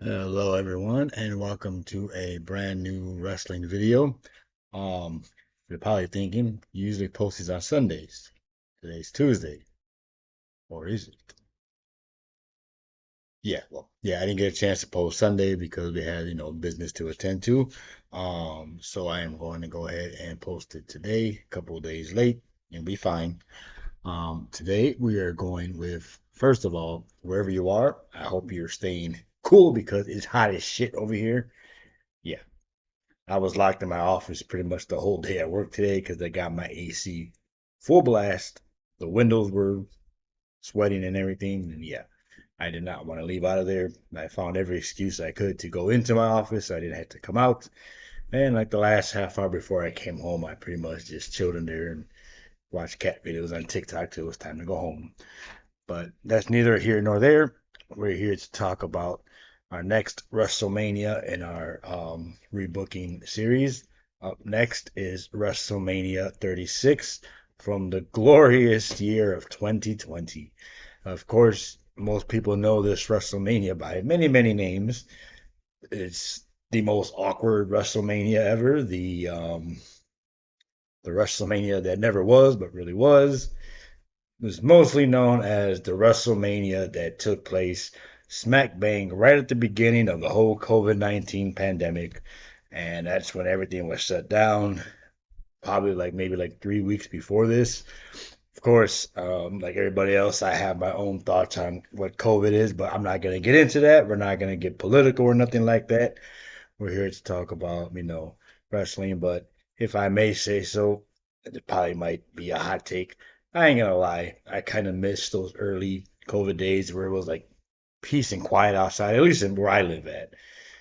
Hello everyone and welcome to a brand new wrestling video. You're probably thinking usually post these on Sundays. Today's Tuesday, or is it? Yeah, I didn't get a chance to post Sunday because we had, business to attend to. So I am going to go ahead and post it today, a couple of days late, and be fine. Today we are going with, first of all, wherever you are, I hope you're staying cool because it's hot as shit over here. Yeah, I was locked in my office pretty much the whole day at work today because I got my AC full blast. The windows were sweating and everything. And yeah, I did not want to leave out of there. I found every excuse I could to go into my office. I didn't have to come out. And like the last half hour before I came home, I pretty much just chilled in there and watched cat videos on TikTok till it was time to go home. But that's neither here nor there. We're here to talk about our next WrestleMania in our rebooking series. Up next is WrestleMania 36 from the glorious year of 2020. Of course, most people know this WrestleMania by many, many names. It's the most awkward WrestleMania ever. The WrestleMania that never was, but really was. It was mostly known as the WrestleMania that took place smack bang right at the beginning of the whole COVID-19 pandemic. And that's when everything was shut down, probably like maybe like 3 weeks before this. Of course, like everybody else, I have my own thoughts on what COVID is, but I'm not going to get into that. We're not going to get political or nothing like that. We're here to talk about, wrestling. But if I may say so, it probably might be a hot take. I ain't gonna lie, I kind of miss those early COVID days where it was like peace and quiet outside, at least in where I live at.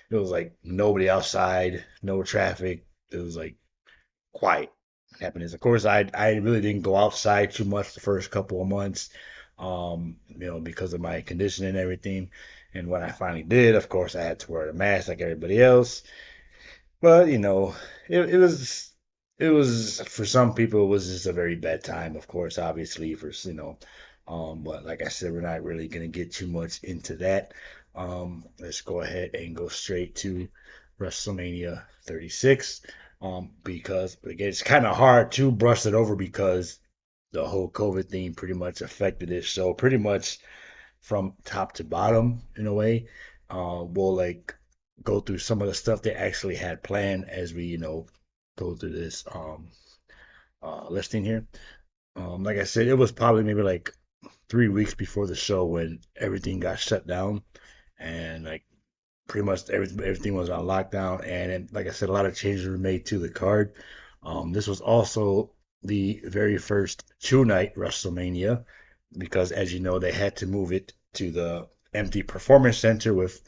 It was like nobody outside, no traffic. It was like quiet happiness. Of course, I really didn't go outside too much the first couple of months, because of my condition and everything. And when I finally did, of course, I had to wear a mask like everybody else. But it was for some people it was just a very bad time, of course, obviously but like I said, we're not really gonna get too much into that. Let's go ahead and go straight to WrestleMania 36. Because again, it's kind of hard to brush it over because the whole COVID thing pretty much affected it. So pretty much from top to bottom in a way. We'll like go through some of the stuff they actually had planned as we, go through this listing here. Like I said, it was probably maybe like 3 weeks before the show when everything got shut down and like pretty much everything was on lockdown. And like I said, a lot of changes were made to the card. This was also the very first two night WrestleMania because, as you know, they had to move it to the empty performance center with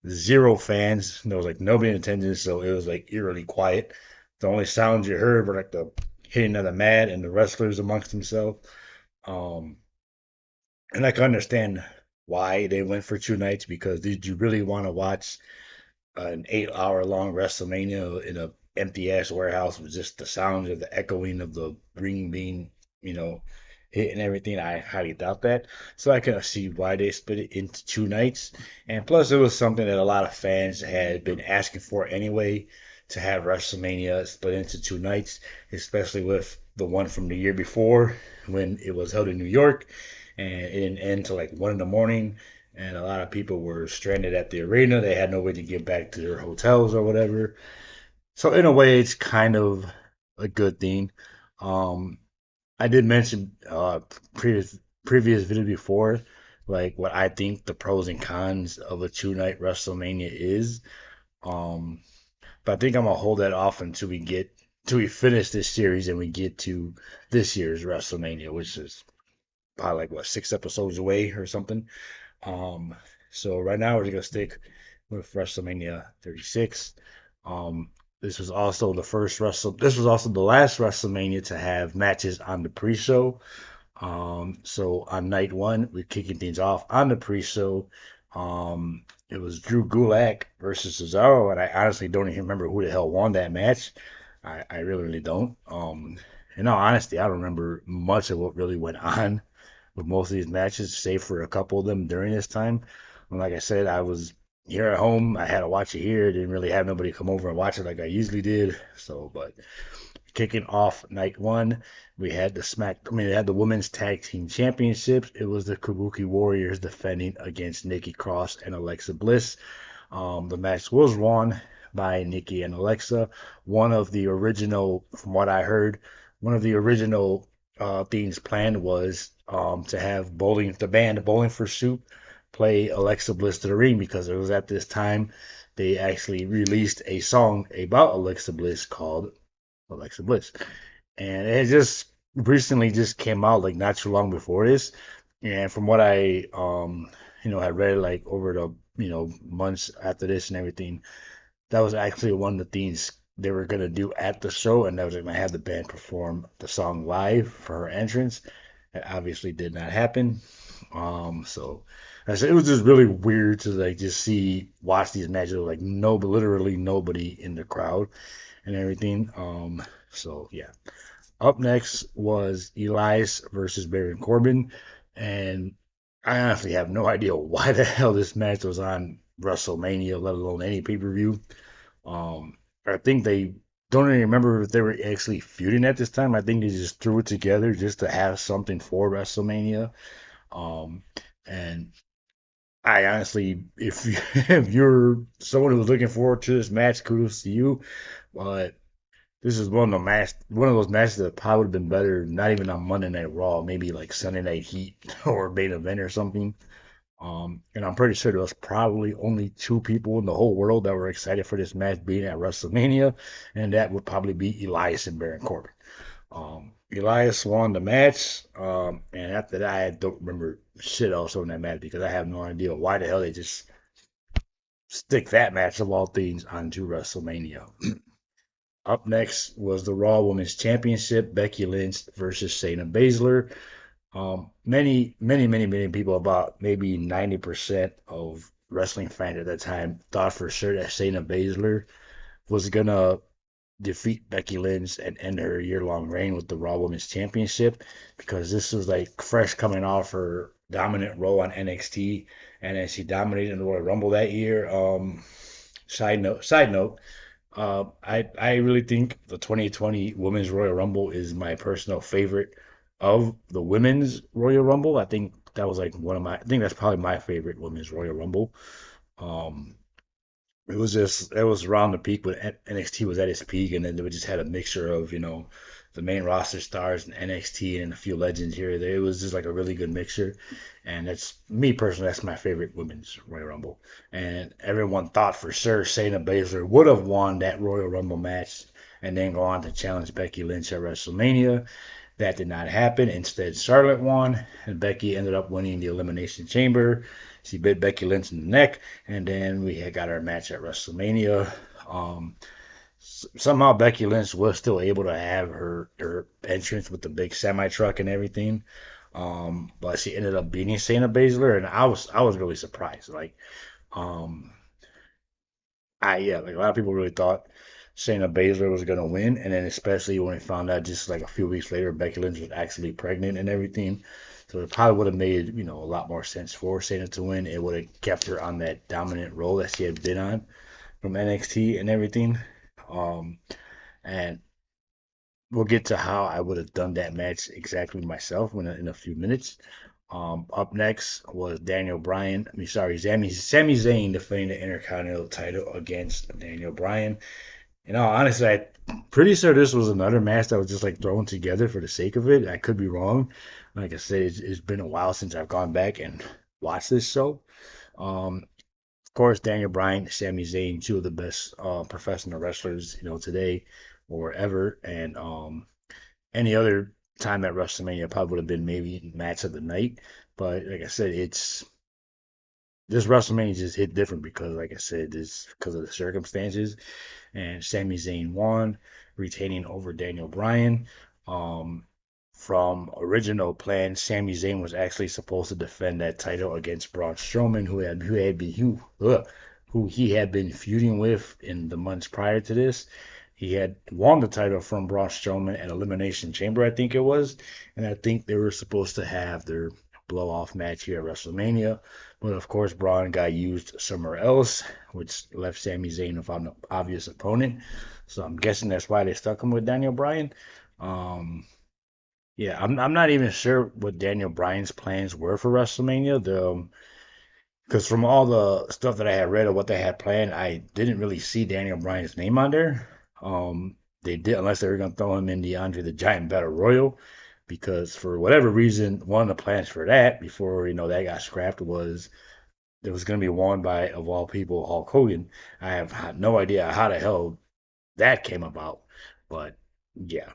zero fans. There was like nobody in attendance, so it was like eerily quiet. The only sounds you heard were like the hitting of the mat and the wrestlers amongst themselves. Um, and I can understand why they went for 2 nights because did you really want to watch an 8 hour long WrestleMania in a empty ass warehouse with just the sounds of the echoing of the ring being, you know, hit and everything? I highly doubt that. So I can see why they split it into 2 nights. And plus, it was something that a lot of fans had been asking for anyway to have WrestleMania split into 2 nights, especially with the one from the year before when it was held in New York and it didn't end till like 1 in the morning and a lot of people were stranded at the arena. They had no way to get back to their hotels or whatever. So in a way, it's kind of a good thing. Um, I did mention previous video before, like what I think the pros and cons of a 2 night WrestleMania is. Um, but I think I'm gonna hold that off until we finish this series and we get to this year's WrestleMania, which is probably like what 6 episodes away or something. Um, so right now we're gonna stick with WrestleMania 36. Um, this was also the last WrestleMania to have matches on the pre-show. So on night one, we're kicking things off on the pre-show. It was Drew Gulak versus Cesaro, and I honestly don't even remember who the hell won that match. I really, really don't. In all honesty, I don't remember much of what really went on with most of these matches, save for a couple of them during this time. And like I said, I was here at home, I had to watch it here. Didn't really have nobody come over and watch it like I usually did. So, but kicking off night one, we had we had the women's tag team championships. It was the Kabuki Warriors defending against Nikki Cross and Alexa Bliss. The match was won by Nikki and Alexa. One of the original, from what I heard, one of the original things planned was to have the band Bowling for Soup play Alexa Bliss to the ring because it was at this time they actually released a song about Alexa Bliss called Alexa Bliss. And it just recently just came out like not too long before this. And from what I had read like over the months after this and everything, that was actually one of the things they were gonna do at the show, and that was gonna have the band perform the song live for her entrance. That obviously did not happen. So I said it was just really weird to like just watch these matches with like literally nobody in the crowd and everything. So yeah. Up next was Elias versus Baron Corbin, and I honestly have no idea why the hell this match was on WrestleMania, let alone any pay per view. I think they don't even remember if they were actually feuding at this time. I think they just threw it together just to have something for WrestleMania. Um, and I honestly, if if you're someone who was looking forward to this match, kudos to you. But this is one of those matches that probably would have been better, not even on Monday Night Raw, maybe like Sunday Night Heat or main event or something. And I'm pretty sure there was probably only two people in the whole world that were excited for this match being at WrestleMania, and that would probably be Elias and Baron Corbin. Elias won the match, and after that, I don't remember shit else on that match because I have no idea why the hell they just stick that match of all things onto WrestleMania. Up next was the Raw Women's Championship, Becky Lynch versus Shayna Baszler. Many people, about maybe 90% of wrestling fans at that time, thought for sure that Shayna Baszler was gonna defeat Becky Lynch and end her year-long reign with the Raw Women's Championship because this was like fresh coming off her dominant role on NXT, and then she dominated in the Royal Rumble that year. Side note, I really think the 2020 Women's Royal Rumble is my personal favorite of the Women's Royal Rumble. I think that was like I think that's probably my favorite Women's Royal Rumble. Um, it was around the peak when NXT was at its peak, and then we just had a mixture of the main roster stars and NXT and a few legends here or there. It was just like a really good mixture, and that's me personally. That's my favorite women's Royal Rumble, and everyone thought for sure Shayna Baszler would have won that Royal Rumble match and then go on to challenge Becky Lynch at WrestleMania. That did not happen. Instead, Charlotte won, and Becky ended up winning the Elimination Chamber. She bit Becky Lynch in the neck, and then we had got our match at WrestleMania. Um, Somehow Becky Lynch was still able to have her entrance with the big semi truck and everything. But she ended up beating Shayna Baszler, and I was really surprised. Um, like a lot of people really thought Shayna Baszler was gonna win, and then especially when we found out just like a few weeks later Becky Lynch was actually pregnant and everything. So it probably would have made a lot more sense for Shayna to win. It would have kept her on that dominant role that she had been on from NXT and everything. Um, and we'll get to how I would have done that match exactly myself in a few minutes. Up next was Daniel Bryan. I mean, sorry, Sami Zayn defending the Intercontinental title against Daniel Bryan. Honestly, I'm pretty sure this was another match that was just like thrown together for the sake of it. I could be wrong. Like I said, it's been a while since I've gone back and watched this show. Of course, Daniel Bryan, Sami Zayn, two of the best professional wrestlers, today or ever. And any other time at WrestleMania probably would have been maybe match of the night. But like I said, it's this WrestleMania just hit different because, like I said, it's because of the circumstances. And Sami Zayn won, retaining over Daniel Bryan. Um, from original plan, Sami Zayn was actually supposed to defend that title against Braun Strowman, who he had been feuding with in the months prior to this. He had won the title from Braun Strowman at Elimination Chamber, I think it was, and I think they were supposed to have their blow off match here at WrestleMania. But of course, Braun got used somewhere else, which left Sami Zayn without an obvious opponent. So I'm guessing that's why they stuck him with Daniel Bryan. Um, yeah, I'm not even sure what Daniel Bryan's plans were for WrestleMania. Because from all the stuff that I had read of what they had planned, I didn't really see Daniel Bryan's name on there. They did, unless they were going to throw him in the Andre the Giant Battle Royal, because for whatever reason, one of the plans for that, before that got scrapped, was it was going to be won by, of all people, Hulk Hogan. I have had no idea how the hell that came about, but yeah.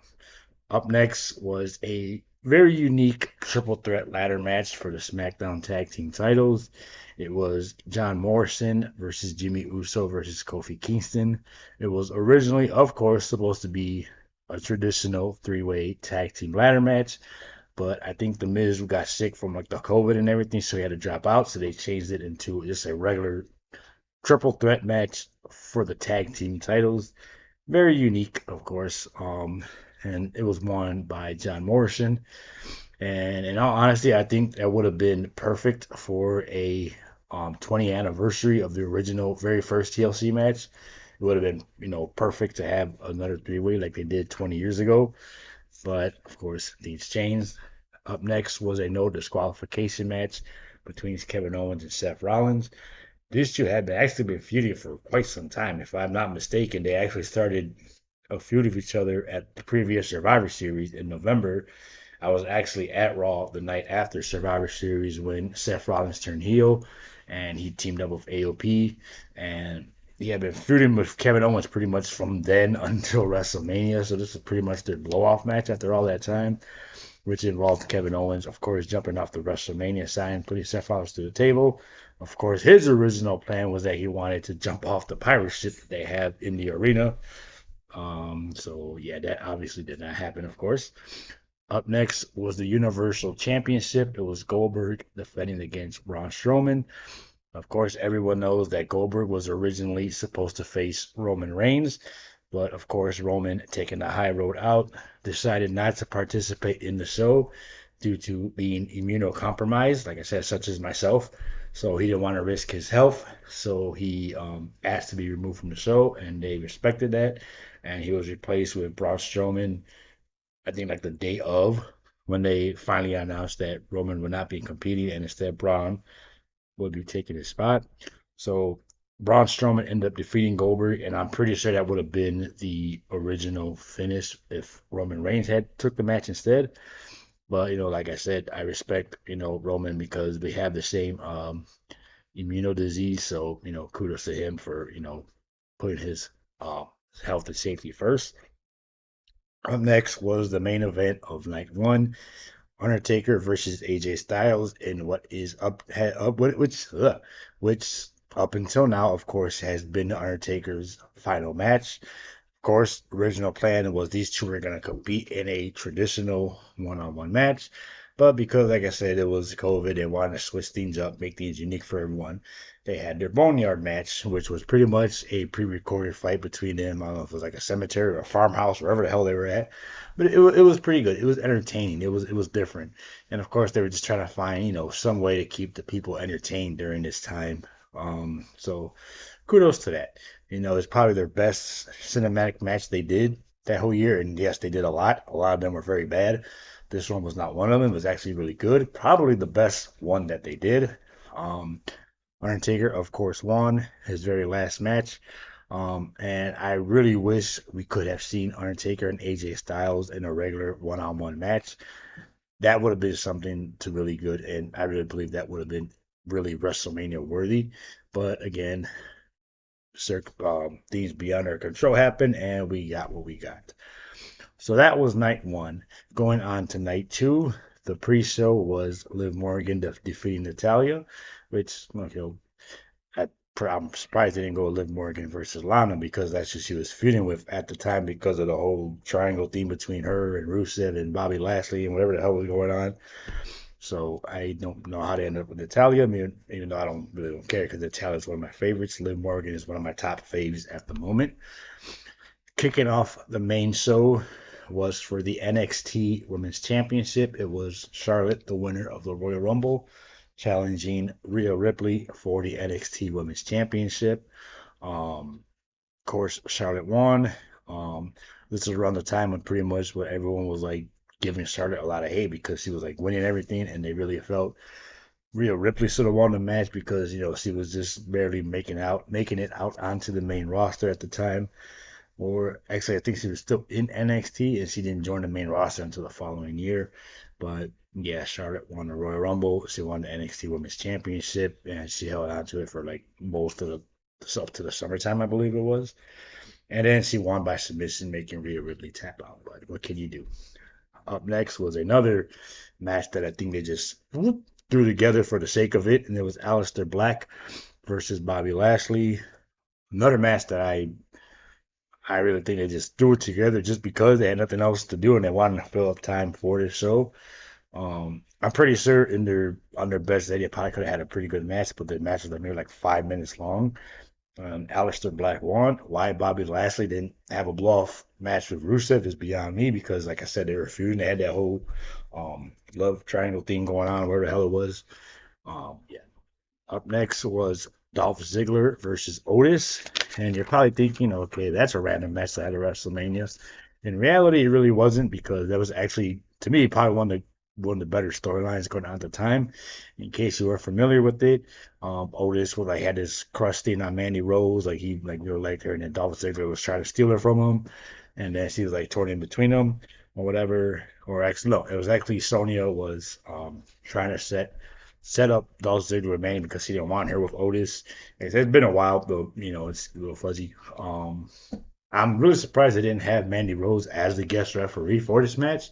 Up next was a very unique triple threat ladder match for the SmackDown Tag Team titles. It was John Morrison versus Jimmy Uso versus Kofi Kingston. It was originally, of course, supposed to be a traditional three-way tag team ladder match, but I think the Miz got sick from like the COVID and everything, so he had to drop out. So they changed it into just a regular triple threat match for the tag team titles. Very unique, of course. And it was won by John Morrison. And in all honesty, I think that would have been perfect for a 20th anniversary of the original very first TLC match. It would have been, perfect to have another three-way like they did 20 years ago. But of course, things changed. Up next was a no disqualification match between Kevin Owens and Seth Rollins. These two had actually been feuding for quite some time. If I'm not mistaken, they actually started a feud with each other at the previous Survivor Series in November. I was actually at Raw the night after Survivor Series when Seth Rollins turned heel and he teamed up with AOP. And he had been feuding with Kevin Owens pretty much from then until WrestleMania. So this is pretty much their blow off match after all that time, which involved Kevin Owens, of course, jumping off the WrestleMania sign, putting Seth Rollins to the table. Of course, his original plan was that he wanted to jump off the pirate ship that they have in the arena. So yeah, that obviously did not happen, of course. Up next was the Universal Championship. It was Goldberg defending against Braun Strowman. Of course, everyone knows that Goldberg was originally supposed to face Roman Reigns, but of course, Roman, taking the high road out, decided not to participate in the show due to being immunocompromised, like I said, such as myself. So he didn't want to risk his health. So he asked to be removed from the show, and they respected that. And he was replaced with Braun Strowman, I think, like the day of, when they finally announced that Roman would not be competing, and instead Braun would be taking his spot. So Braun Strowman ended up defeating Goldberg, and I'm pretty sure that would have been the original finish if Roman Reigns had took the match instead. But like I said, I respect Roman because they have the same immuno disease. So kudos to him for putting his uh, health and safety first. Up next was the main event of night one. Undertaker versus AJ Styles in what is which up until now, of course, has been the Undertaker's final match. Of course, original plan was these two were going to compete in a traditional one-on-one match, but because, like I said, it was COVID, they wanted to switch things up, make things unique for everyone. They had their Boneyard match, which was pretty much a pre-recorded fight between them. I don't know if it was like a cemetery or a farmhouse, wherever the hell they were at, but it was pretty good. It was entertaining. It was different, and of course, they were just trying to find some way to keep the people entertained during this time. So kudos to that. It's probably their best cinematic match they did that whole year. And yes, they did a lot. A lot of them were very bad. This one was not one of them. It was actually really good. Probably the best one that they did. Um, Undertaker, of course, won his very last match. And I really wish we could have seen Undertaker and AJ Styles in a regular one-on-one match. That would have been something to really good, and I really believe that would have been really WrestleMania worthy. But again, things beyond our control happened, and we got what we got. So that was night one. Going on to night two, the pre-show was Liv Morgan defeating Natalia, which I, I'm surprised they didn't go Liv Morgan versus Lana because that's who she was feuding with at the time because of the whole triangle theme between her and Rusev and Bobby Lashley and whatever the hell was going on. So I don't know how to end up with Natalia. I mean, even though I don't care because Natalia is one of my favorites. Liv Morgan is one of my top faves at the moment. Kicking off the main show was for the NXT Women's Championship. It was Charlotte, the winner of the Royal Rumble, challenging Rhea Ripley for the NXT Women's Championship. Of course, Charlotte won. Um, this was around the time when pretty much what everyone was like giving Charlotte a lot of hate because she was like winning everything, and they really felt Rhea Ripley should have won the match because she was just barely making it out onto the main roster at the time. Or actually, I think she was still in NXT and she didn't join the main roster until the following year. But yeah, Charlotte won the Royal Rumble. She won the NXT Women's Championship and she held on to it for like most of the up to the summertime, I believe it was. And then she won by submission, making Rhea Ripley tap out. But what can you do? Up next was another match that I think they just threw together for the sake of it, and it was Aleister Black versus Bobby Lashley. Another match that I really think they just threw it together just because they had nothing else to do and they wanted to fill up time for this show. I'm pretty sure in their on their best day they probably could have had a pretty good match, but the match was like maybe like 5 minutes long. Aleister Black won. Why Bobby Lashley didn't have a blow off match with Rusev is beyond me because, like I said, they were feuding. They had that whole love triangle thing going on, where the hell it was. Yeah. Up next was Dolph Ziggler versus Otis. And you're probably thinking, okay, that's a random match out of WrestleMania. In reality, it really wasn't because that was actually, to me, probably one of the better storylines going on at the time. In case you were familiar with it, Otis was like had this crush thing on Mandy Rose, like he like you liked her, and then Dolph Ziggler was trying to steal her from him, and then she was like torn in between them or whatever. Or actually, no, it was actually Sonya was trying to set up Dolph Ziggler with Mandy because she didn't want her with Otis. It's been a while, but it's a little fuzzy. I'm really surprised they didn't have Mandy Rose as the guest referee for this match.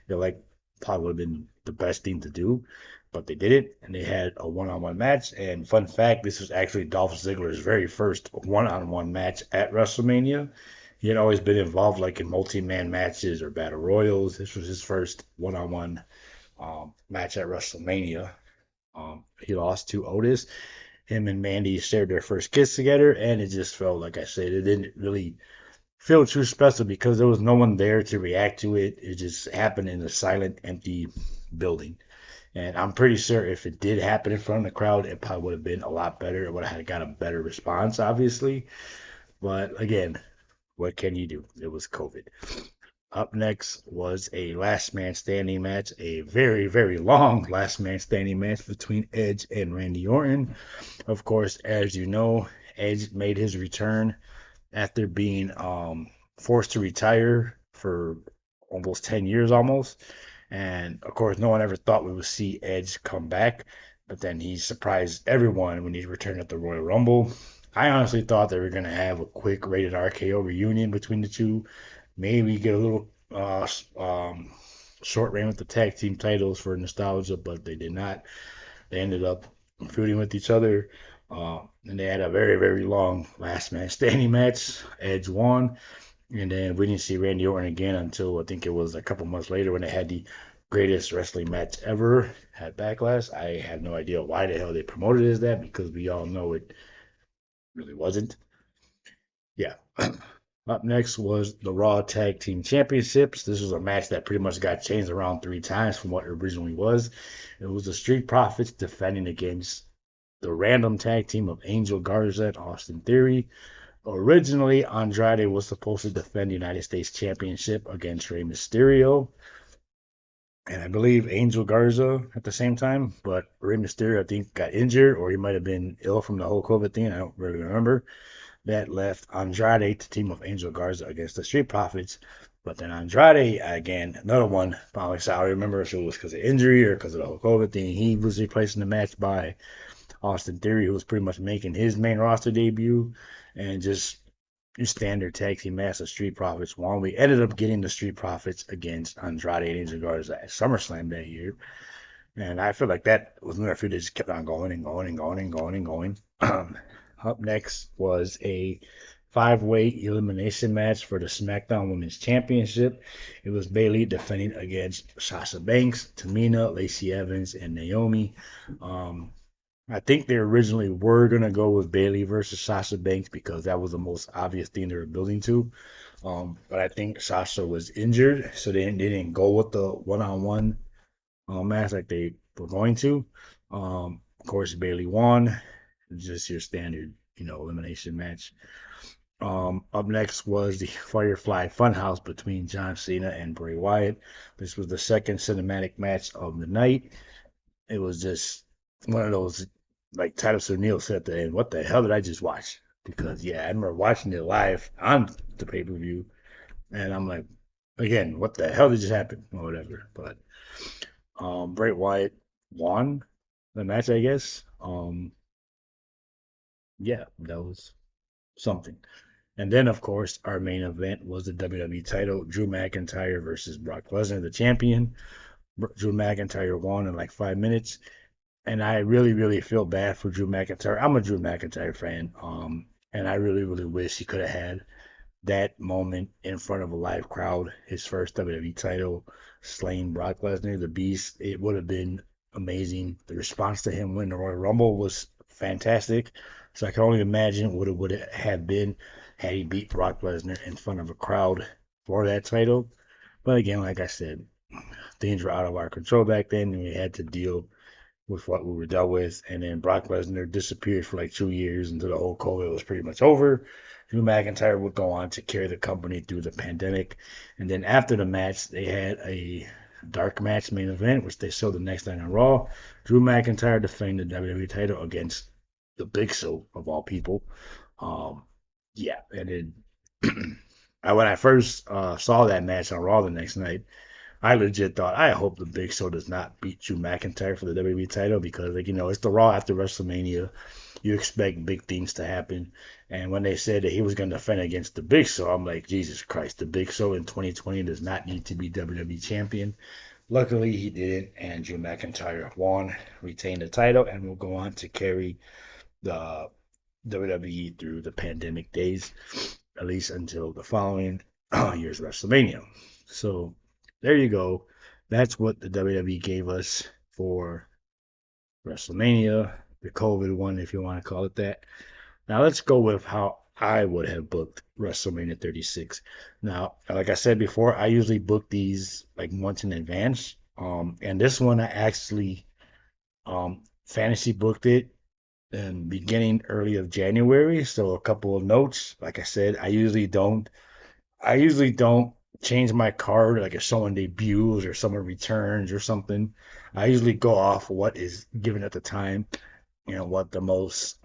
They're like probably would have been the best thing to do, but they did it, and they had a one-on-one match. And fun fact, this was actually Dolph Ziggler's very first one-on-one match at WrestleMania. He had always been involved like in multi-man matches or battle royals. This was his first one-on-one match at WrestleMania. He lost to Otis. Him and Mandy shared their first kiss together, and it just felt like I said, it didn't really feel too special because there was no one there to react to it. It just happened in a silent, empty building. And I'm pretty sure if it did happen in front of the crowd, it probably would have been a lot better. It would have got a better response, obviously. But again, what can you do? It was COVID. Up next was a last man standing match, a very, very long last man standing match between Edge and Randy Orton. Of course, as you know, Edge made his return after being forced to retire for almost 10 years almost. And of course, no one ever thought we would see Edge come back, but then he surprised everyone when he returned at the Royal Rumble. I honestly thought they were going to have a quick rated RKO reunion between the two, maybe get a little short reign with the tag team titles for nostalgia, but they did not. They ended up feuding with each other. And they had a very, very long last man standing match. Edge won. And then we didn't see Randy Orton again until I think it was a couple months later when they had the greatest wrestling match ever at Backlash. I have no idea why the hell they promoted it as that because we all know it really wasn't. Yeah. Up next was the Raw Tag Team Championships. This was a match that pretty much got changed around 3 times from what it originally was. It was the Street Profits defending against the random tag team of Angel Garza and Austin Theory. Originally, Andrade was supposed to defend the United States Championship against Rey Mysterio, and I believe Angel Garza at the same time, but Rey Mysterio, I think, got injured or he might have been ill from the whole COVID thing. I don't really remember. That left Andrade to team with Angel Garza against the Street Profits. But then Andrade, again, another one, finally, so I remember if it was because of injury or because of the whole COVID thing. He was replacing the match by Austin Theory, who was pretty much making his main roster debut, and just your standard tag team match, the Street Profits won. We ended up getting the Street Profits against Andrade and Angel Garza at SummerSlam that year. And I feel like that was another feud that just kept on going and going and going and going and going. Up next was a 5-way elimination match for the SmackDown Women's Championship. It was Bayley defending against Sasha Banks, Tamina, Lacey Evans, and Naomi. I think they originally were going to go with Bayley versus Sasha Banks because that was the most obvious thing they were building to. But I think Sasha was injured, so they didn't go with the one-on-one match like they were going to. Of course, Bailey won, just your standard, elimination match. Up next was the Firefly Funhouse between John Cena and Bray Wyatt. This was the second cinematic match of the night. It was just one of those, like Titus O'Neil said at the end, what the hell did I just watch? Because, yeah, I remember watching it live on the pay per view, and I'm like, again, what the hell did just happen? Or whatever. But Bray Wyatt won the match, I guess. Yeah, that was something. And then, of course, our main event was the WWE title, Drew McIntyre versus Brock Lesnar, the champion. Drew McIntyre won in like 5 minutes, and I really, really feel bad for Drew McIntyre. I'm a Drew McIntyre fan, and I really, really wish he could have had that moment in front of a live crowd, his first WWE title, slaying Brock Lesnar, the Beast. It would have been amazing. The response to him winning the Royal Rumble was fantastic. So I can only imagine what it would have been had he beat Brock Lesnar in front of a crowd for that title. But again, like I said, things were out of our control back then, and we had to deal with what we were dealt with. And then Brock Lesnar disappeared for like 2 years until the whole COVID was pretty much over. Drew McIntyre would go on to carry the company through the pandemic. And then after the match, they had a dark match main event, which they showed the next night on Raw. Drew McIntyre defending the WWE title against the Big Show, of all people. Um, yeah, and then when I first saw that match on Raw the next night, I legit thought, I hope the Big Show does not beat Drew McIntyre for the WWE title because, like, it's the Raw after WrestleMania. You expect big things to happen. And when they said that he was going to defend against the Big Show, I'm like, Jesus Christ, the Big Show in 2020 does not need to be WWE champion. Luckily, he didn't, and Drew McIntyre won, retained the title, and will go on to carry the WWE through the pandemic days, at least until the following year's WrestleMania. So there you go. That's what the WWE gave us for WrestleMania, the COVID one, if you want to call it that. Now let's go with how I would have booked WrestleMania 36. Now, like I said before, I usually book these like months in advance. And this one I actually fantasy booked it in beginning early of January. So a couple of notes. Like I said, I usually don't change my card like if someone debuts or someone returns or something. I usually go off what is given at the time, what the most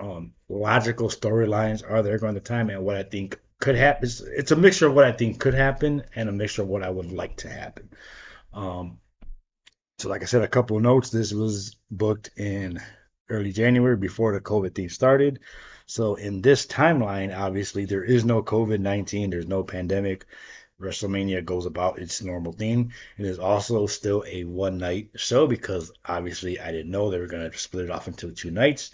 logical storylines are there going at the time and what I think could happen. It's a mixture of what I think could happen and a mixture of what I would like to happen. Um, so, like I said, a couple of notes. This was booked in early January before the COVID thing started. So, in this timeline, obviously, there is no COVID-19, there's no pandemic. WrestleMania goes about its normal thing. It is also still a one night show because obviously I didn't know they were going to split it off into 2 nights.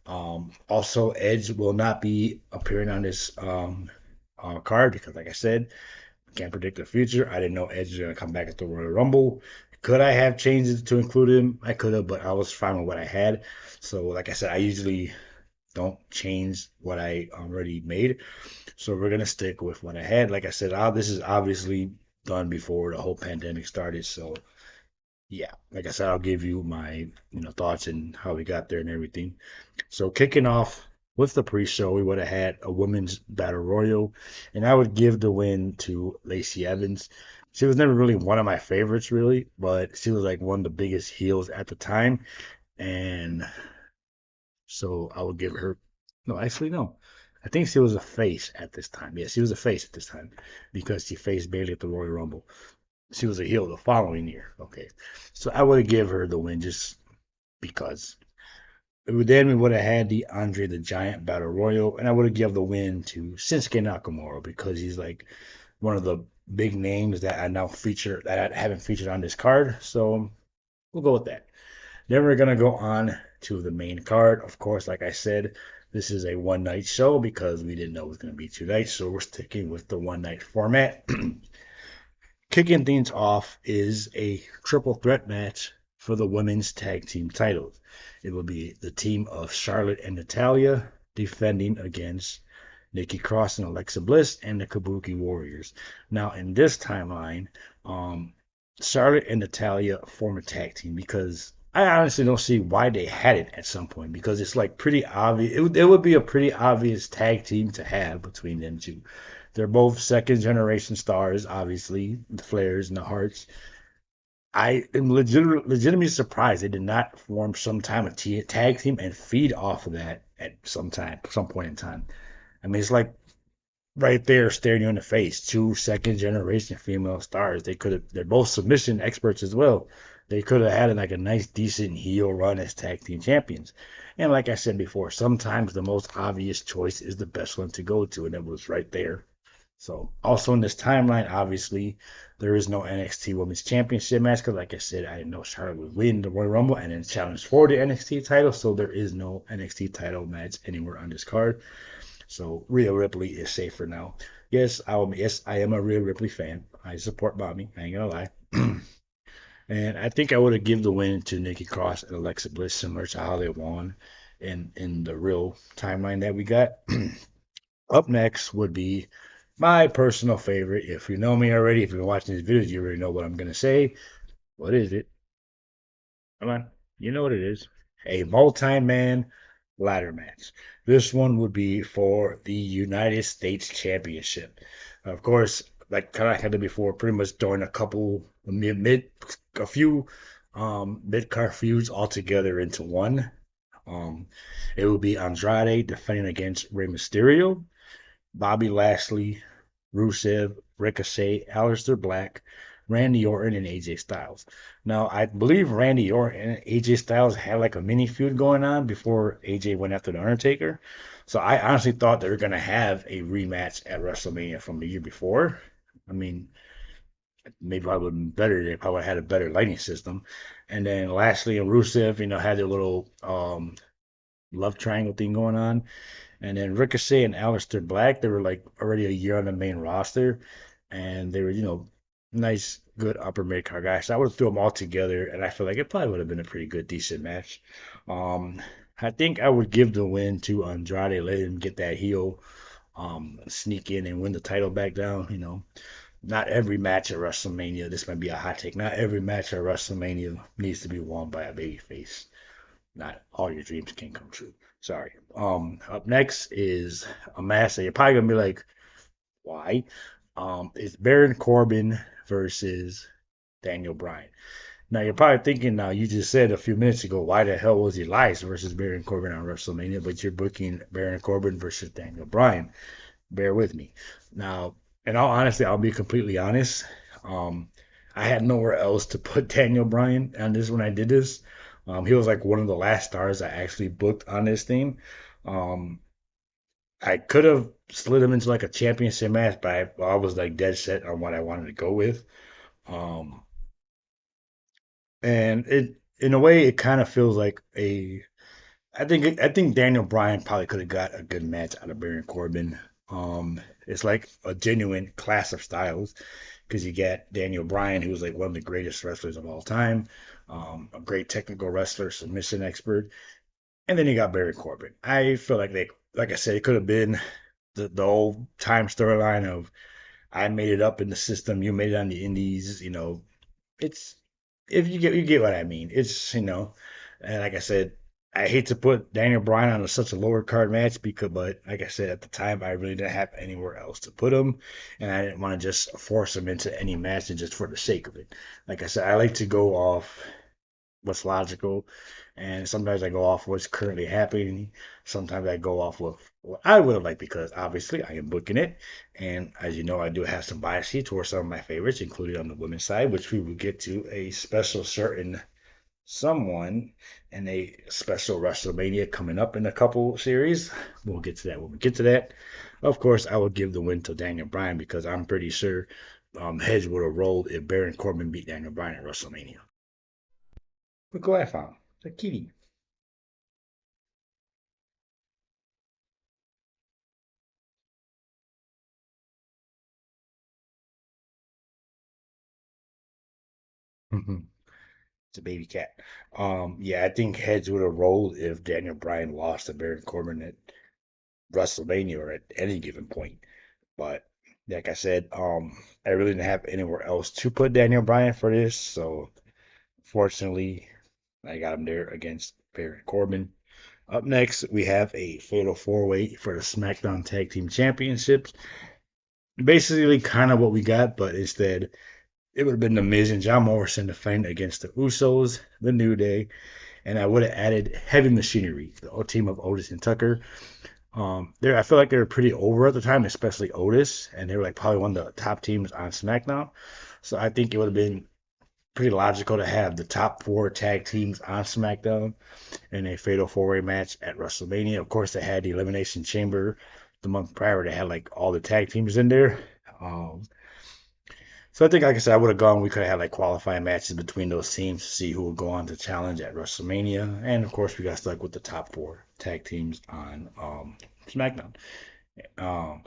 Also, Edge will not be appearing on this card because, like I said, can't predict the future. I didn't know Edge was going to come back at the Royal Rumble. Could I have changed it to include him? I could have, but I was fine with what I had. So, like I said, I usually don't change what I already made. So we're gonna stick with what I had. Like I said, this is obviously done before the whole pandemic started. So yeah, like I said, I'll give you my thoughts and how we got there and everything. So kicking off with the pre-show, we would have had a women's battle royal, and I would give the win to Lacey Evans. She was never really one of my favorites, really, but she was like one of the biggest heels at the time, and so I would give her. No, actually, no. I think she was a face at this time. Yeah, she was a face at this time because she faced Bailey at the Royal Rumble. She was a heel the following year. Okay, so I would give her the win just because. Then we would have had the Andre the Giant Battle Royal, and I would have given the win to Shinsuke Nakamura because he's like one of the big names that I now feature that I haven't featured on this card. So we'll go with that. Then we're gonna go on to the main card. Of course, like I said, this is a one night show because we didn't know it was gonna be 2 nights, so we're sticking with the one night format. Kicking things off is a triple threat match for the women's tag team titles. It will be the team of Charlotte and Natalia defending against Nikki Cross and Alexa Bliss, and the Kabuki Warriors. Now, in this timeline, um, Charlotte and Natalia form a tag team because I honestly don't see why they had it at some point because it's like pretty obvious. It would be a pretty obvious tag team to have between them two. They're both second generation stars, obviously, the Flairs and the Hearts. I am legitimately surprised they did not form some time of tag team and feed off of that at some point in time. I mean, it's like right there staring you in the face. Two second generation female stars. They could have. They're both submission experts as well. They could have had like a nice, decent heel run as tag team champions. And like I said before, sometimes the most obvious choice is the best one to go to, and it was right there. So also in this timeline, obviously, there is no NXT Women's Championship match because, like I said, I didn't know Charlotte would win the Royal Rumble and then challenge for the NXT title. So there is no NXT title match anywhere on this card. So Rhea Ripley is safer now. Yes, I am a Rhea Ripley fan. I support Bobby. I ain't gonna lie. And I think I would have given the win to Nikki Cross and Alexa Bliss, similar to how they won in the real timeline that we got. Up next would be my personal favorite. If you know me already, if you've been watching these videos, you already know what I'm gonna say. What is it? Come on, you know what it is. A multi-man ladder match. This one would be for the United States Championship. Of course, like I had it before, pretty much throwing a couple a few mid card feuds all together into one. Um, it would be Andrade defending against Rey Mysterio, Bobby Lashley, Rusev, Ricochet, Aleister Black, Randy Orton, and AJ Styles. Now, I believe Randy Orton and AJ Styles had like a mini feud going on before AJ went after The Undertaker. So I honestly thought they were going to have a rematch at WrestleMania from the year before. I mean, maybe probably would have been better. They probably had a better lighting system. And then Lashley and Rusev, had their little love triangle thing going on. And then Ricochet and Aleister Black, they were like already a year on the main roster, and they were, nice, good upper mid card guys. So I would have threw them all together, and I feel like it probably would have been a pretty good, decent match. Um, I think I would give the win to Andrade, let him get that heel, sneak in and win the title back down. Not every match at WrestleMania. This might be a hot take. Not every match at WrestleMania needs to be won by a babyface. Not all your dreams can come true. Sorry. Up next is a match that you're probably gonna be like, why? It's Baron Corbin versus Daniel Bryan. Now you're probably thinking, now you just said a few minutes ago, why the hell was Elias versus Baron Corbin on WrestleMania? But you're booking Baron Corbin versus Daniel Bryan. Bear with me. Now, in all honesty, I'll be completely honest. Um, I had nowhere else to put Daniel Bryan on this when I did this. He was like one of the last stars I actually booked on this team. Um, I could have slid him into like a championship match, but I was like dead set on what I wanted to go with. Um, and in a way, it kind of feels like a. I think Daniel Bryan probably could have got a good match out of Baron Corbin. It's like a genuine clash of styles because you get Daniel Bryan, who's like one of the greatest wrestlers of all time, a great technical wrestler, submission expert, and then you got Baron Corbin. I feel like like I said, it could have been the old time storyline of I made it up in the system, you made it on the indies. It's if you get what I mean. And like I said, I hate to put Daniel Bryan on such a lower card match but like I said at the time, I really didn't have anywhere else to put him, and I didn't want to just force him into any match and just for the sake of it. Like I said, I like to go off what's logical, and sometimes I go off what's currently happening. Sometimes I go off what I would have liked because obviously I am booking it, and as you know, I do have some bias here towards some of my favorites, including on the women's side, which we will get to a special certain someone and a special WrestleMania coming up in a couple series. We'll get to that when we get to that. Of course, I will give the win to Daniel Bryan because I'm pretty sure heads would have rolled if Baron Corbin beat Daniel Bryan at WrestleMania. Look what I found. The kitty. It's a baby cat. Yeah, I think heads would have rolled if Daniel Bryan lost to Baron Corbin at WrestleMania or at any given point. But like I said, I really didn't have anywhere else to put Daniel Bryan for this, so fortunately, I got him there against Baron Corbin. Up next, we have a fatal four-way for the SmackDown Tag Team Championships. Basically, kind of what we got, but instead, it would have been The Miz and John Morrison defending against the Usos, the New Day, and I would have added Heavy Machinery, the team of Otis and Tucker. I feel like they were pretty over at the time, especially Otis, and they were like probably one of the top teams on SmackDown. So I think it would have been pretty logical to have the top four tag teams on SmackDown in a fatal four-way match at WrestleMania. Of course, they had the Elimination Chamber the month prior. They had like all the tag teams in there. Um, so I think, like I said, I would have gone. We could have had like qualifying matches between those teams to see who would go on to challenge at WrestleMania. And of course, we got stuck with the top four tag teams on SmackDown.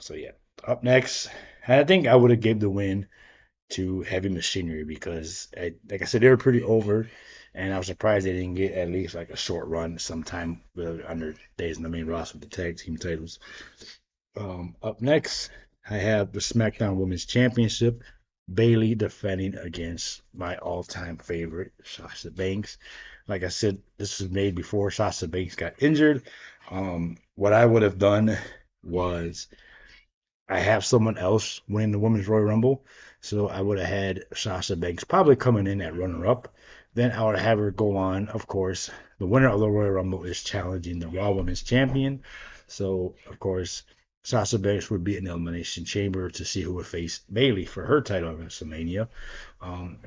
So yeah, up next, I think I would have gave the win to Heavy Machinery because, like I said, they were pretty over, and I was surprised they didn't get at least like a short run sometime under days in the main roster with the tag team titles. Up next, I have the SmackDown Women's Championship. Bayley defending against my all-time favorite, Sasha Banks. Like I said, this was made before Sasha Banks got injured. What I would have done was I have someone else winning the Women's Royal Rumble. So I would have had Sasha Banks probably coming in at runner up. Then I would have her go on. Of course, the winner of the Royal Rumble is challenging the Raw Women's Champion. So, of course, Sasha Banks would be in the Elimination Chamber to see who would face Bayley for her title at WrestleMania.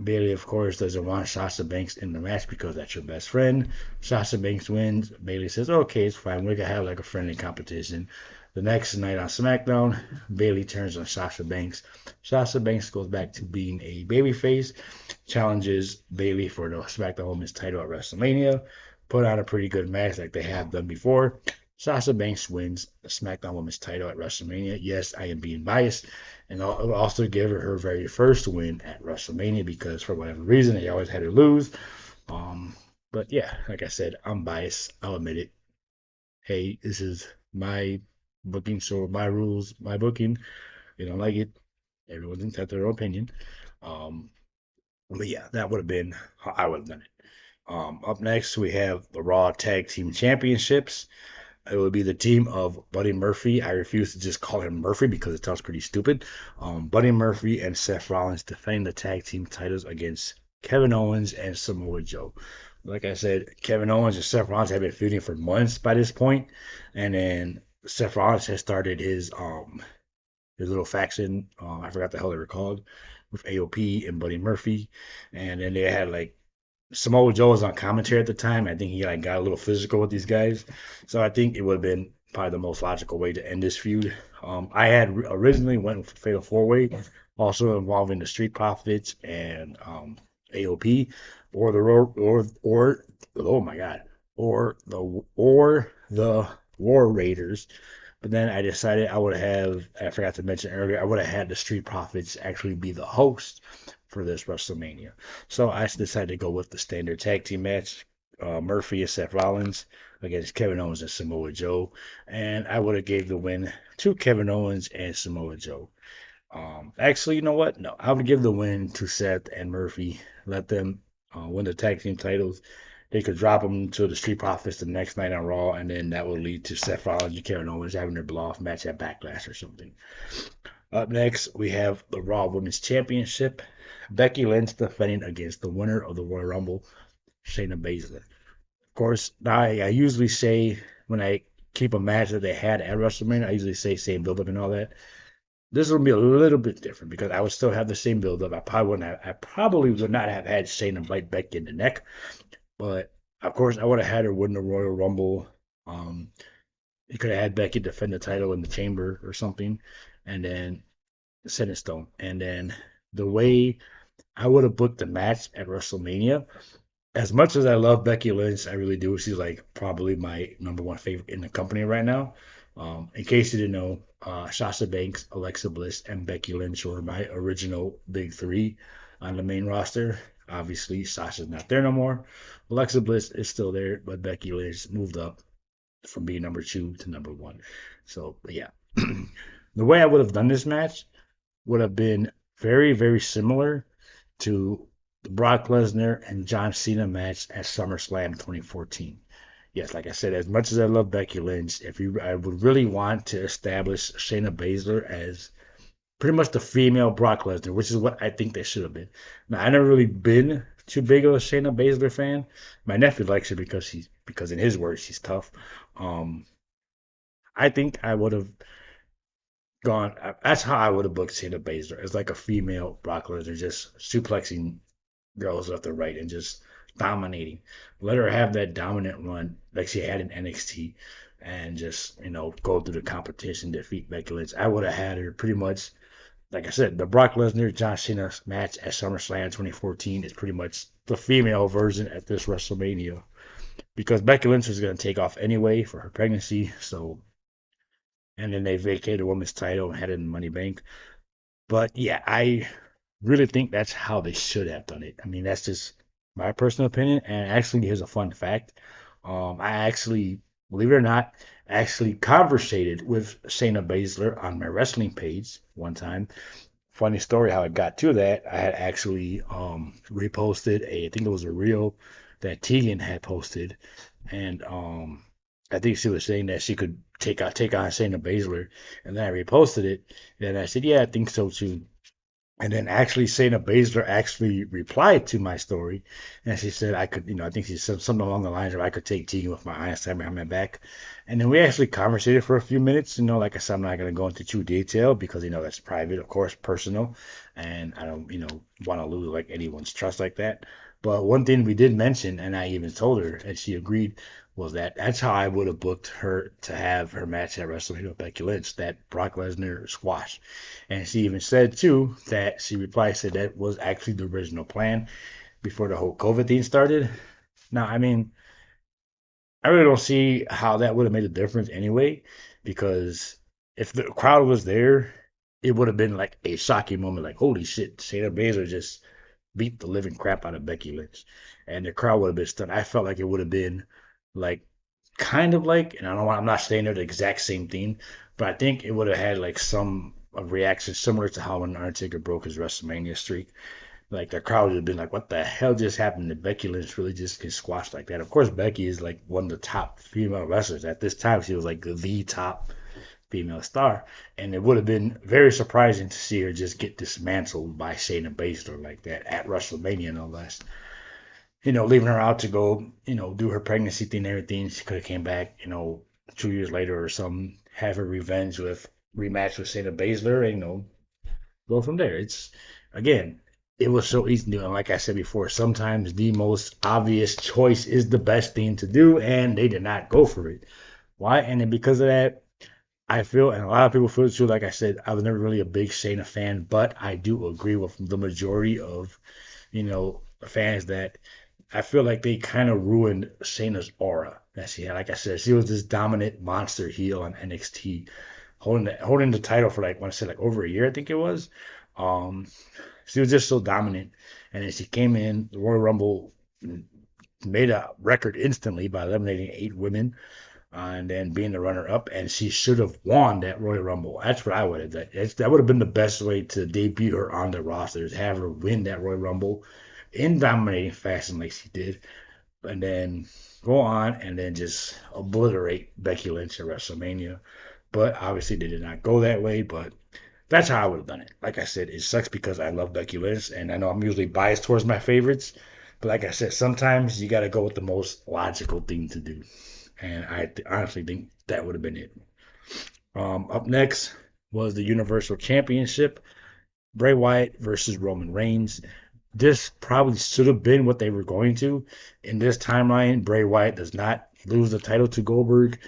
Bayley, of course, doesn't want Sasha Banks in the match because that's your best friend. Sasha Banks wins. Bayley says, okay, it's fine. We're going to have like a friendly competition. The next night on SmackDown, Bayley turns on Sasha Banks. Sasha Banks goes back to being a babyface, challenges Bayley for the SmackDown Women's title at WrestleMania, put on a pretty good match like they have done before. Sasha Banks wins the SmackDown Women's title at WrestleMania. Yes, I am being biased. And I'll also give her her very first win at WrestleMania because for whatever reason, they always had her lose. But yeah, like I said, I'm biased. I'll admit it. Hey, this is my booking, so my rules, my booking. You don't like it, everyone's entitled to their own opinion. Um, but yeah, that would have been how I would have done it. Up next, we have the Raw Tag Team Championships. It would be the team of Buddy Murphy. I refuse to just call him Murphy because it sounds pretty stupid. Buddy Murphy and Seth Rollins defending the tag team titles against Kevin Owens and Samoa Joe. Like I said, Kevin Owens and Seth Rollins have been feuding for months by this point, and then Seth Rollins has started his little faction. I forgot the hell they were called with AOP and Buddy Murphy, and then they had like Samoa Joe was on commentary at the time. I think he like got a little physical with these guys, so I think it would have been probably the most logical way to end this feud. I had originally went with Fatal Four Way, also involving the Street Profits and AOP, or the or oh my god, or the War Raiders. But then I decided I forgot to mention earlier, I would have had the Street Profits actually be the host for this WrestleMania. So I decided to go with the standard tag team match, Murphy and Seth Rollins against Kevin Owens and Samoa Joe. And I would have gave the win to Kevin Owens and Samoa Joe. Actually, you know what? No, I would give the win to Seth and Murphy. Let them win the tag team titles. They could drop them to the Street Profits the next night on Raw, and then that would lead to Seth Rollins and Kevin Owens having their blow off match at Backlash or something. Up next, we have the Raw Women's Championship. Becky Lynch defending against the winner of the Royal Rumble, Shayna Baszler. Of course, I usually say when I keep a match that they had at WrestleMania, I usually say same build up and all that. This will be a little bit different because I would still have the same build up. I probably would not have had Shayna bite Becky in the neck, but of course I would have had her win the Royal Rumble. You could have had Becky defend the title in the chamber or something, and then set in stone. And then the way I would have booked the match at WrestleMania, as much as I love Becky Lynch, I really do. She's like probably my number one favorite in the company right now. In case you didn't know, Sasha Banks, Alexa Bliss, and Becky Lynch were my original big three on the main roster. Obviously, Sasha's not there no more. Alexa Bliss is still there, but Becky Lynch moved up. from being number two to number one. So yeah, the way I would have done this match would have been very, very similar to the Brock Lesnar and John Cena match at SummerSlam 2014. Yes, like I said, as much as I love Becky Lynch, if you, I would really want to establish Shayna Baszler as pretty much the female Brock Lesnar, which is what I think they should have been. Now, I never really been too big of a Shayna Baszler fan. My nephew likes her because in his words she's tough. Um, I think I would have gone. That's how I would have booked Shayna Baszler as like a female Brock Lesnar, just suplexing girls left and right and just dominating. Let her have that dominant run like she had in NXT, and just go through the competition, defeat Becky Lynch. I would have had her pretty much like I said, the Brock Lesnar John Cena match at SummerSlam 2014 is pretty much the female version at this WrestleMania because Becky Lynch was going to take off anyway for her pregnancy. So, and then they vacated the women's title and had it in Money Bank. But yeah, I really think that's how they should have done it. I mean, that's just my personal opinion. And actually, here's a fun fact. I actually, believe it or not, actually conversated with Shayna Baszler on my wrestling page one time. Funny story how I got to that. I had actually reposted I think it was a reel that Tegan had posted, and I think she was saying that she could take on Shayna Baszler, and then I reposted it, and I said, yeah, I think so too. And then actually Shayna Baszler actually replied to my story, and she said I could, I think she said something along the lines of I could take Tegan with my eyes tied behind my back. And then we actually conversated for a few minutes. Like I said, I'm not going to go into too detail because that's private, of course, personal, and I don't, want to lose like anyone's trust like that. But one thing we did mention, and I even told her, and she agreed, was that that's how I would have booked her to have her match at WrestleMania with Becky Lynch, that Brock Lesnar squash. And she even said too that she replied said that was actually the original plan before the whole COVID thing started. Now, I mean, I really don't see how that would have made a difference anyway, because if the crowd was there, it would have been like a shocking moment, like holy shit, Shayna Baszler just beat the living crap out of Becky Lynch, and the crowd would have been stunned. I felt like it would have been like kind of like, and I'm not saying they're the exact same thing, but I think it would have had like some of reaction similar to how when Undertaker broke his WrestleMania streak. Like the crowd would have been like, "What the hell just happened?" Did Becky Lynch really just get squashed like that? Of course, Becky is like one of the top female wrestlers at this time. She was like the top female star, and it would have been very surprising to see her just get dismantled by Shayna Baszler like that at WrestleMania, no less. Leaving her out to go, do her pregnancy thing and everything. She could have came back, 2 years later or something, have her revenge with rematch with Shayna Baszler, and go from there. It's again, it was so easy to do, and like I said before, sometimes the most obvious choice is the best thing to do, and they did not go for it. Why? And then because of that, I feel, and a lot of people feel too. Like I said, I was never really a big Shayna fan, but I do agree with the majority of fans that I feel like they kind of ruined Shayna's aura that she had. Like I said, she was this dominant monster heel on NXT, holding the title for like I want to say like over a year, I think it was. Um, she was just so dominant, and then she came in the Royal Rumble, made a record instantly by eliminating 8 women, and then being the runner up, and she should have won that Royal Rumble. That's what I would have done. That would have been the best way to debut her on the roster, is have her win that Royal Rumble in dominating fashion like she did, and then go on and then just obliterate Becky Lynch at WrestleMania. But obviously they did not go that way. But that's how I would have done it. Like I said, it sucks because I love Becky Lynch, and I know I'm usually biased towards my favorites. But like I said, sometimes you got to go with the most logical thing to do, and honestly think that would have been it. Up next was the Universal Championship. Bray Wyatt versus Roman Reigns. This probably should have been what they were going to. In this timeline, Bray Wyatt does not lose the title to Goldberg.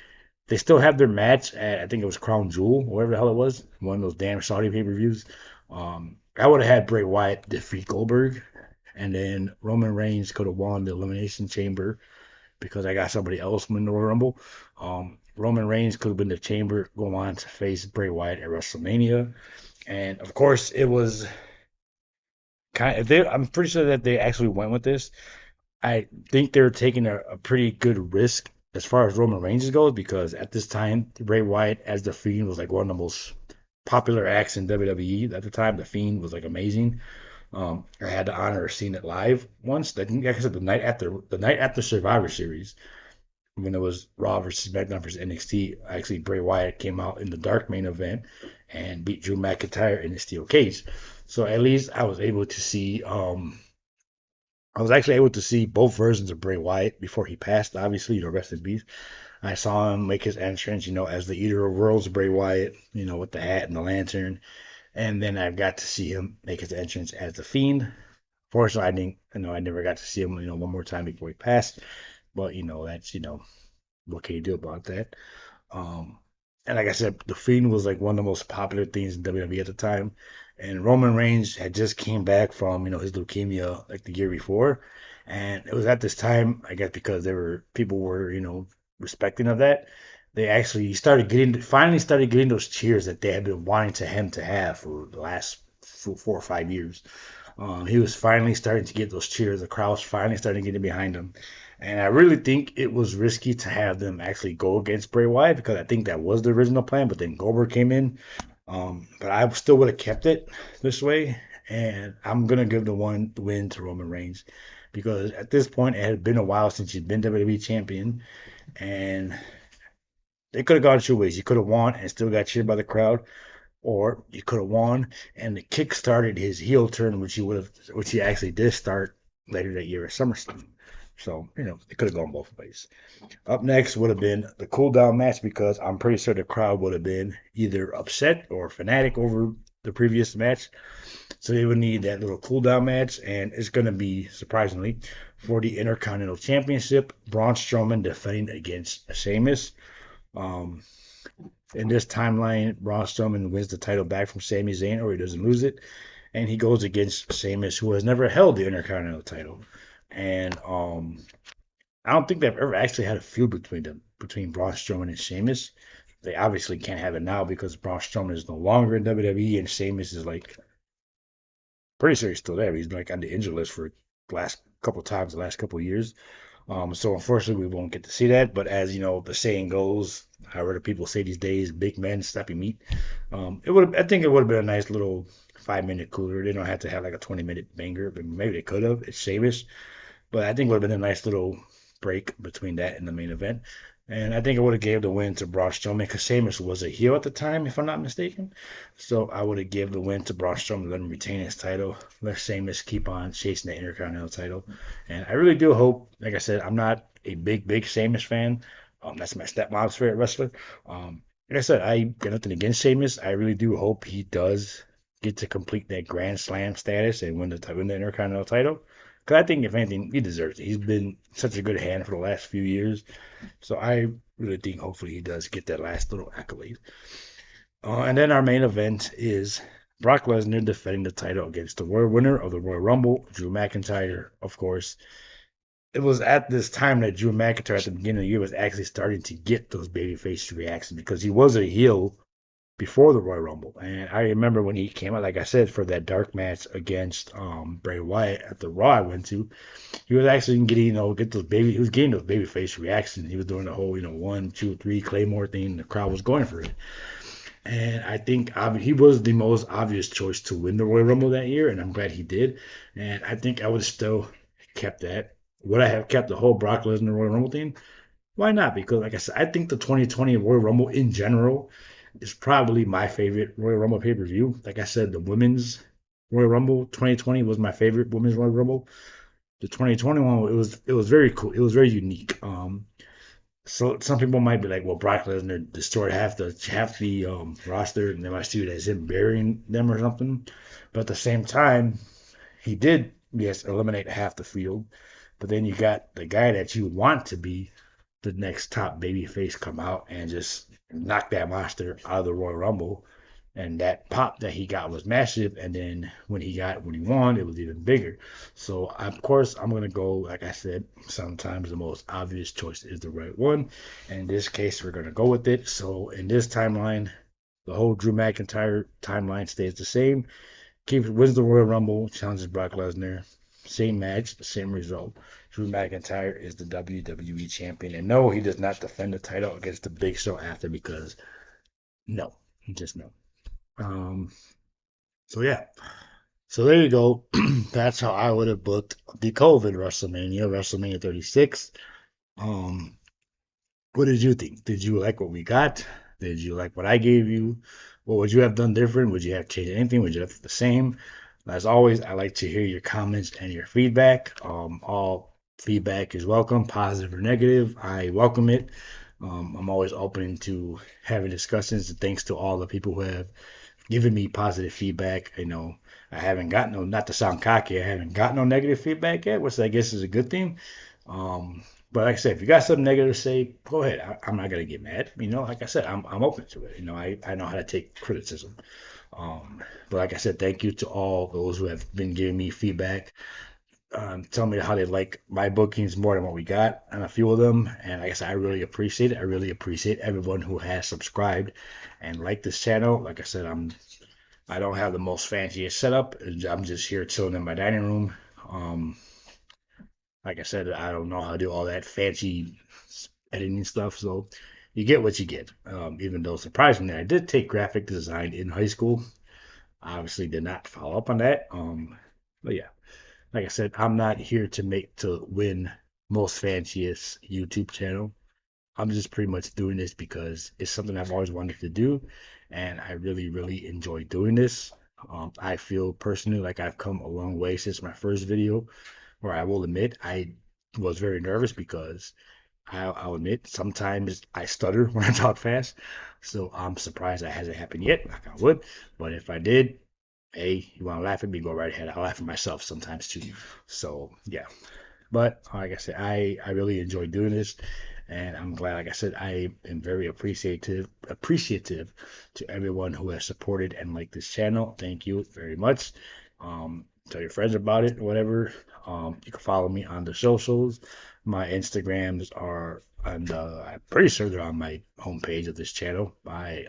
They still have their match at, I think it was Crown Jewel, whatever the hell it was, one of those damn Saudi pay-per-views. I would have had Bray Wyatt defeat Goldberg, and then Roman Reigns could have won the Elimination Chamber because I got somebody else win the Royal Rumble. Roman Reigns could have been the Chamber, go on to face Bray Wyatt at WrestleMania. And of course, it was I'm pretty sure that they actually went with this. I think they're taking a pretty good risk as far as Roman Reigns goes, because at this time, Bray Wyatt as the Fiend was like one of the most popular acts in WWE at the time. The Fiend was like amazing. I had the honor of seeing it live once. I think, like I said, the night after Survivor Series, when it was Raw versus SmackDown versus NXT. Actually, Bray Wyatt came out in the dark main event and beat Drew McIntyre in the steel cage. So at least I was able to see. I was actually able to see both versions of Bray Wyatt before he passed. Obviously, rest in peace. I saw him make his entrance, as the Eater of Worlds, Bray Wyatt, with the hat and the lantern. And then I got to see him make his entrance as the Fiend. Fortunately, I didn't, I never got to see him, one more time before he passed. But, that's, what can you do about that? Um, and like I said, the Fiend was like one of the most popular things in WWE at the time. And Roman Reigns had just came back from, his leukemia like the year before. And it was at this time, I guess, because people were, respecting of that. They actually finally started getting those cheers that they had been wanting to him to have for the last 4 or 5 years. He was finally starting to get those cheers. The crowd was finally starting to get behind him. And I really think it was risky to have them actually go against Bray Wyatt because I think that was the original plan. But then Goldberg came in. But I still would have kept it this way. And I'm going to give the win to Roman Reigns because at this point, it had been a while since he'd been WWE champion. And it could have gone two ways. You could have won and still got cheered by the crowd, or you could have won and the kick started his heel turn, which he actually did start later that year at SummerSlam. So, it could have gone both ways. Up next would have been the cool down match because I'm pretty sure the crowd would have been either upset or fanatic over the previous match. So they would need that little cool down match, and it's going to be, surprisingly, for the Intercontinental Championship, Braun Strowman defending against Sheamus. Um, in this timeline, Braun Strowman wins the title back from Sami Zayn, or he doesn't lose it, and he goes against Sheamus, who has never held the Intercontinental title. And I don't think they've ever actually had a feud between Braun Strowman and Sheamus. They obviously can't have it now because Braun Strowman is no longer in WWE, and Sheamus is like pretty sure he's still there. He's been like on the injured list for the last couple of years. So unfortunately, we won't get to see that. But as you know, the saying goes, however people say these days, big men, snappy meat. I think it would have been a nice little 5 minute cooler. They don't have to have like a 20-minute banger, but maybe they could have. It's Sheamus, but I think it would have been a nice little break between that and the main event. And I think I would have gave the win to Braun Strowman because Sheamus was a heel at the time, if I'm not mistaken. So I would have gave the win to Braun Strowman, let him retain his title, let Sheamus keep on chasing the Intercontinental title. And I really do hope, like I said, I'm not a big Sheamus fan. That's my stepmom's favorite wrestler. Like I said, I got nothing against Sheamus. I really do hope he does get to complete that Grand Slam status and win the Intercontinental title. Because I think, if anything, he deserves it. He's been such a good hand for the last few years. So I really think hopefully he does get that last little accolade. And then our main event is Brock Lesnar defending the title against the Royal winner of the Royal Rumble, Drew McIntyre, of course. It was at this time that Drew McIntyre at the beginning of the year was actually starting to get those babyface reactions because he was a heel before the Royal Rumble. And I remember when he came out, like I said, for that dark match against Bray Wyatt at the Raw I went to, he was actually getting, he was getting those babyface reactions. He was doing the whole, 1, 2, 3 Claymore thing. The crowd was going for it. And I think he was the most obvious choice to win the Royal Rumble that year, and I'm glad he did. And I think I would have still kept that. Would I have kept the whole Brock Lesnar Royal Rumble thing? Why not? Because, like I said, I think the 2020 Royal Rumble in general is probably my favorite Royal Rumble pay per view. Like I said, the women's Royal Rumble 2020 was my favorite women's Royal Rumble. The 2021 it was very cool. It was very unique. So some people might be like, well, Brock Lesnar destroyed half the roster, and they might see it as him burying them or something. But at the same time, he did, yes, eliminate half the field. But then you got the guy that you want to be the next top baby face come out and just knock that monster out of the Royal Rumble. And that pop that he got was massive. And then when he won, it was even bigger. So of course I'm gonna go, like I said, sometimes the most obvious choice is the right one. And in this case, we're gonna go with it. So in this timeline, the whole Drew McIntyre timeline stays the same. Wins the Royal Rumble, challenges Brock Lesnar. Same match, same result. Drew McIntyre is the WWE champion. And no, he does not defend the title against the Big Show after because no, just no. Um, so yeah. So there you go. That's how I would have booked the COVID WrestleMania 36. Um, what did you think? Did you like what we got? Did you like what I gave you? What would you have done different? Would you have changed anything? Would you have left it the same? As always, I like to hear your comments and your feedback. All feedback is welcome, positive or negative. I welcome it. I'm always open to having discussions. And thanks to all the people who have given me positive feedback. I haven't gotten no, not to sound cocky, I haven't gotten no negative feedback yet, which I guess is a good thing. Um, but like I said, if you got something negative to say, go ahead. I'm not gonna get mad. Like I said, I'm open to it. I know how to take criticism. But like I said, thank you to all those who have been giving me feedback. Tell me how they like my bookings more than what we got on a few of them. And like I said, I really appreciate it. I really appreciate everyone who has subscribed and liked this channel. Like I said, I don't have the most fanciest setup. I'm just here chilling in my dining room. Um, like I said, I don't know how to do all that fancy editing stuff, so you get what you get. Even though surprisingly, I did take graphic design in high school. I obviously did not follow up on that. But yeah, like I said, I'm not here to win most fanciest YouTube channel. I'm just pretty much doing this because it's something I've always wanted to do, and I really, really enjoy doing this. I feel personally like I've come a long way since my first video, where I will admit I was very nervous because I'll admit sometimes I stutter when I talk fast, so I'm surprised that hasn't happened yet. Like I would, but if I did, hey, you want to laugh at me? Go right ahead. I'll laugh at myself sometimes too. So yeah, but like I said, I really enjoy doing this, and I'm glad. Like I said, I am very appreciative to everyone who has supported and liked this channel. Thank you very much. Tell your friends about it, whatever. You can follow me on the socials. My Instagrams are on I'm pretty sure they're on my homepage of this channel. My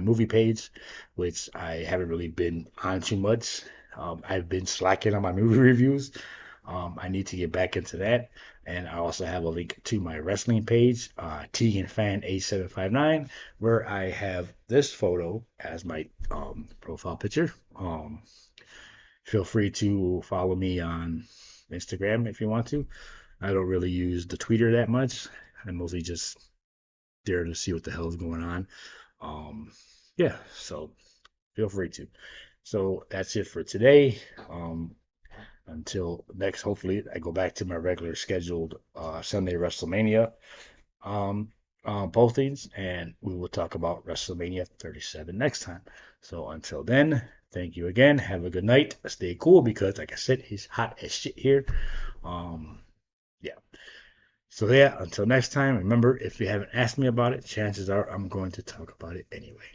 movie page, which I haven't really been on too much. I've been slacking on my movie reviews. I need to get back into that. And I also have a link to my wrestling page, TeganFan8759, where I have this photo as my profile picture. Feel free to follow me on Instagram if you want to. I don't really use the Twitter that much. I'm mostly just there to see what the hell is going on. Um, yeah, so feel free to. So that's it for today. Until next, hopefully, I go back to my regular scheduled Sunday WrestleMania um, postings, and we will talk about WrestleMania 37 next time. So until then, thank you again. Have a good night. Stay cool because, like I said, it's hot as shit here. Um, yeah. So yeah, until next time, remember, if you haven't asked me about it, chances are I'm going to talk about it anyway.